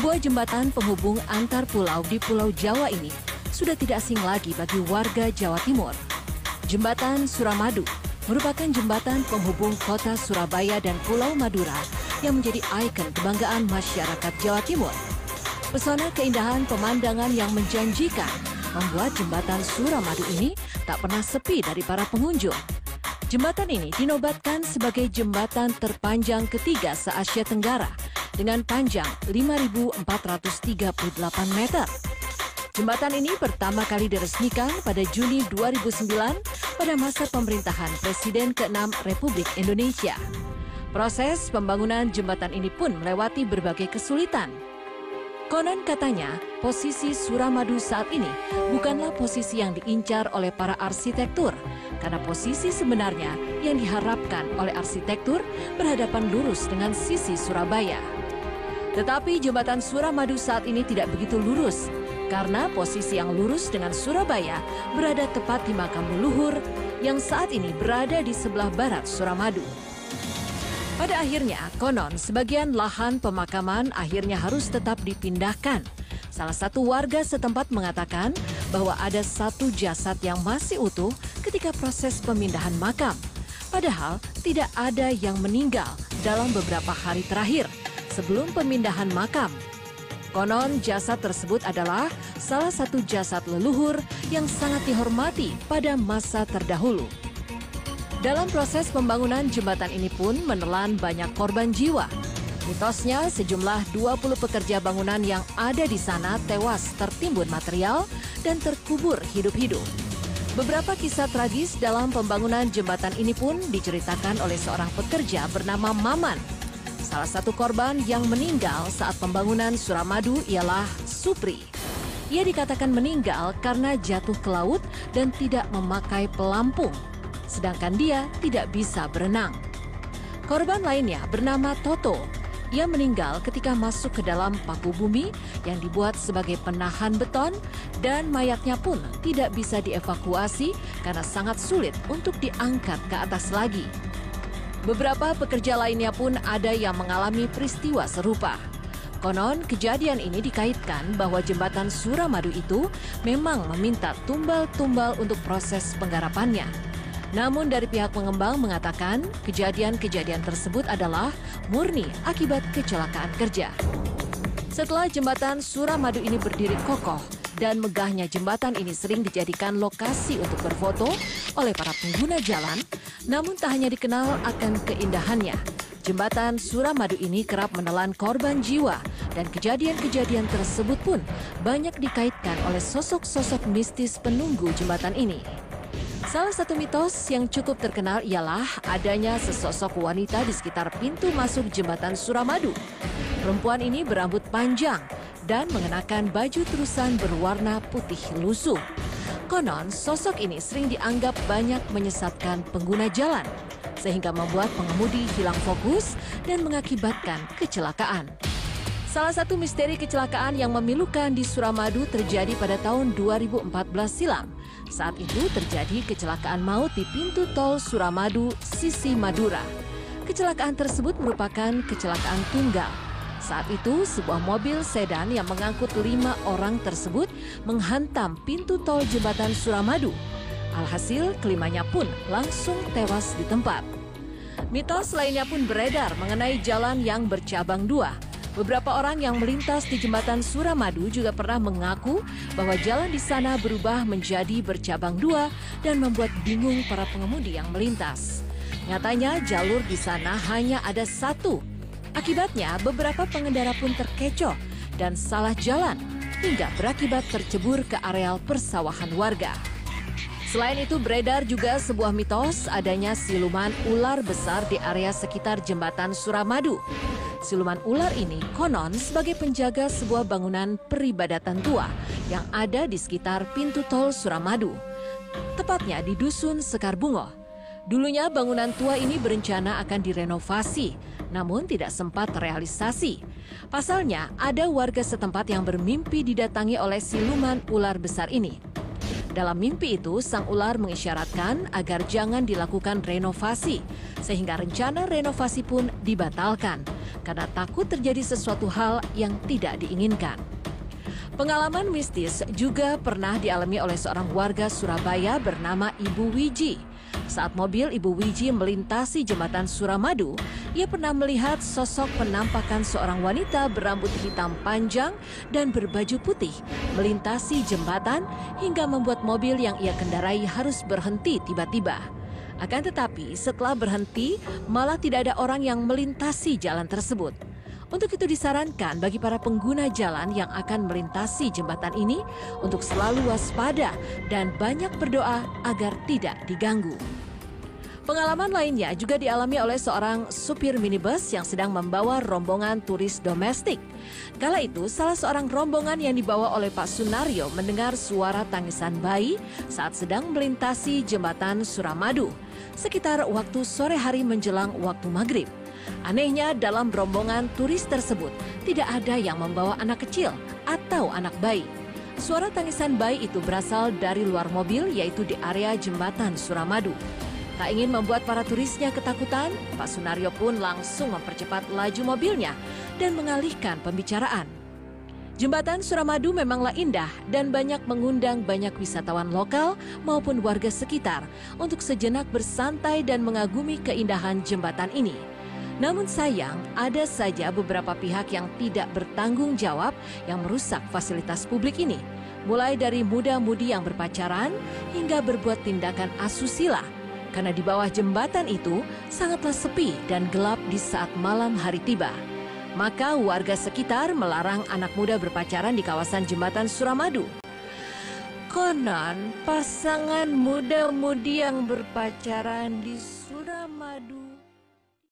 Sebuah jembatan penghubung antar pulau di Pulau Jawa ini sudah tidak asing lagi bagi warga Jawa Timur. Jembatan Suramadu merupakan jembatan penghubung kota Surabaya dan Pulau Madura yang menjadi ikon kebanggaan masyarakat Jawa Timur. Pesona keindahan pemandangan yang menjanjikan membuat jembatan Suramadu ini tak pernah sepi dari para pengunjung. Jembatan ini dinobatkan sebagai jembatan terpanjang ketiga se-Asia Tenggara dengan panjang 5.438 meter. Jembatan ini pertama kali diresmikan pada Juni 2009 pada masa pemerintahan Presiden ke-6 Republik Indonesia. Proses pembangunan jembatan ini pun melewati berbagai kesulitan. Konon katanya, posisi Suramadu saat ini bukanlah posisi yang diincar oleh para arsitektur, karena posisi sebenarnya yang diharapkan oleh arsitektur berhadapan lurus dengan sisi Surabaya. Tetapi jembatan Suramadu saat ini tidak begitu lurus, karena posisi yang lurus dengan Surabaya berada tepat di makam leluhur yang saat ini berada di sebelah barat Suramadu. Pada akhirnya, konon sebagian lahan pemakaman akhirnya harus tetap dipindahkan. Salah satu warga setempat mengatakan bahwa ada satu jasad yang masih utuh ketika proses pemindahan makam. Padahal tidak ada yang meninggal dalam beberapa hari terakhir sebelum pemindahan makam. Konon jasad tersebut adalah salah satu jasad leluhur yang sangat dihormati pada masa terdahulu. Dalam proses pembangunan jembatan ini pun menelan banyak korban jiwa. Mitosnya sejumlah 20 pekerja bangunan yang ada di sana tewas tertimbun material dan terkubur hidup-hidup. Beberapa kisah tragis dalam pembangunan jembatan ini pun diceritakan oleh seorang pekerja bernama Maman. Salah satu korban yang meninggal saat pembangunan Suramadu ialah Supri. Ia dikatakan meninggal karena jatuh ke laut dan tidak memakai pelampung, sedangkan dia tidak bisa berenang. Korban lainnya bernama Toto. Ia meninggal ketika masuk ke dalam paku bumi yang dibuat sebagai penahan beton dan mayatnya pun tidak bisa dievakuasi karena sangat sulit untuk diangkat ke atas lagi. Beberapa pekerja lainnya pun ada yang mengalami peristiwa serupa. Konon kejadian ini dikaitkan bahwa jembatan Suramadu itu memang meminta tumbal-tumbal untuk proses penggarapannya. Namun dari pihak pengembang mengatakan kejadian-kejadian tersebut adalah murni akibat kecelakaan kerja. Setelah jembatan Suramadu ini berdiri kokoh dan megahnya jembatan ini sering dijadikan lokasi untuk berfoto oleh para pengguna jalan, namun tak hanya dikenal akan keindahannya. Jembatan Suramadu ini kerap menelan korban jiwa dan kejadian-kejadian tersebut pun banyak dikaitkan oleh sosok-sosok mistis penunggu jembatan ini. Salah satu mitos yang cukup terkenal ialah adanya sesosok wanita di sekitar pintu masuk jembatan Suramadu. Perempuan ini berambut panjang dan mengenakan baju terusan berwarna putih lusuh. Konon, sosok ini sering dianggap banyak menyesatkan pengguna jalan, sehingga membuat pengemudi hilang fokus dan mengakibatkan kecelakaan. Salah satu misteri kecelakaan yang memilukan di Suramadu terjadi pada tahun 2014 silam. Saat itu terjadi kecelakaan maut di pintu tol Suramadu, sisi Madura. Kecelakaan tersebut merupakan kecelakaan tunggal. Saat itu, sebuah mobil sedan yang mengangkut 5 orang tersebut menghantam pintu tol jembatan Suramadu. Alhasil, kelimanya pun langsung tewas di tempat. Mitos lainnya pun beredar mengenai jalan yang bercabang 2. Beberapa orang yang melintas di jembatan Suramadu juga pernah mengaku bahwa jalan di sana berubah menjadi bercabang 2 dan membuat bingung para pengemudi yang melintas. Nyatanya jalur di sana hanya ada 1. Akibatnya beberapa pengendara pun terkecoh dan salah jalan hingga berakibat tercebur ke areal persawahan warga. Selain itu beredar juga sebuah mitos adanya siluman ular besar di area sekitar jembatan Suramadu. Siluman ular ini konon sebagai penjaga sebuah bangunan peribadatan tua yang ada di sekitar pintu tol Suramadu, tepatnya di Dusun Sekarbungo. Dulunya bangunan tua ini berencana akan direnovasi, namun tidak sempat realisasi. Pasalnya, ada warga setempat yang bermimpi didatangi oleh siluman ular besar ini. Dalam mimpi itu, sang ular mengisyaratkan agar jangan dilakukan renovasi, sehingga rencana renovasi pun dibatalkan. karena takut terjadi sesuatu hal yang tidak diinginkan. Pengalaman mistis juga pernah dialami oleh seorang warga Surabaya bernama Ibu Wiji. Saat mobil Ibu Wiji melintasi jembatan Suramadu, ia pernah melihat sosok penampakan seorang wanita berambut hitam panjang dan berbaju putih melintasi jembatan hingga membuat mobil yang ia kendarai harus berhenti tiba-tiba. Akan tetapi setelah berhenti, malah tidak ada orang yang melintasi jalan tersebut. Untuk itu disarankan bagi para pengguna jalan yang akan melintasi jembatan ini untuk selalu waspada dan banyak berdoa agar tidak diganggu. Pengalaman lainnya juga dialami oleh seorang supir minibus yang sedang membawa rombongan turis domestik. Kala itu, salah seorang rombongan yang dibawa oleh Pak Sunario mendengar suara tangisan bayi saat sedang melintasi jembatan Suramadu, sekitar waktu sore hari menjelang waktu maghrib. Anehnya, dalam rombongan turis tersebut tidak ada yang membawa anak kecil atau anak bayi. Suara tangisan bayi itu berasal dari luar mobil, yaitu di area jembatan Suramadu. Tak ingin membuat para turisnya ketakutan, Pak Sunario pun langsung mempercepat laju mobilnya dan mengalihkan pembicaraan. Jembatan Suramadu memanglah indah dan banyak mengundang banyak wisatawan lokal maupun warga sekitar untuk sejenak bersantai dan mengagumi keindahan jembatan ini. Namun sayang, ada saja beberapa pihak yang tidak bertanggung jawab yang merusak fasilitas publik ini. Mulai dari muda-mudi yang berpacaran hingga berbuat tindakan asusila. Karena di bawah jembatan itu sangatlah sepi dan gelap di saat malam hari tiba. Maka warga sekitar melarang anak muda berpacaran di kawasan jembatan Suramadu. Konon pasangan muda-mudi yang berpacaran di Suramadu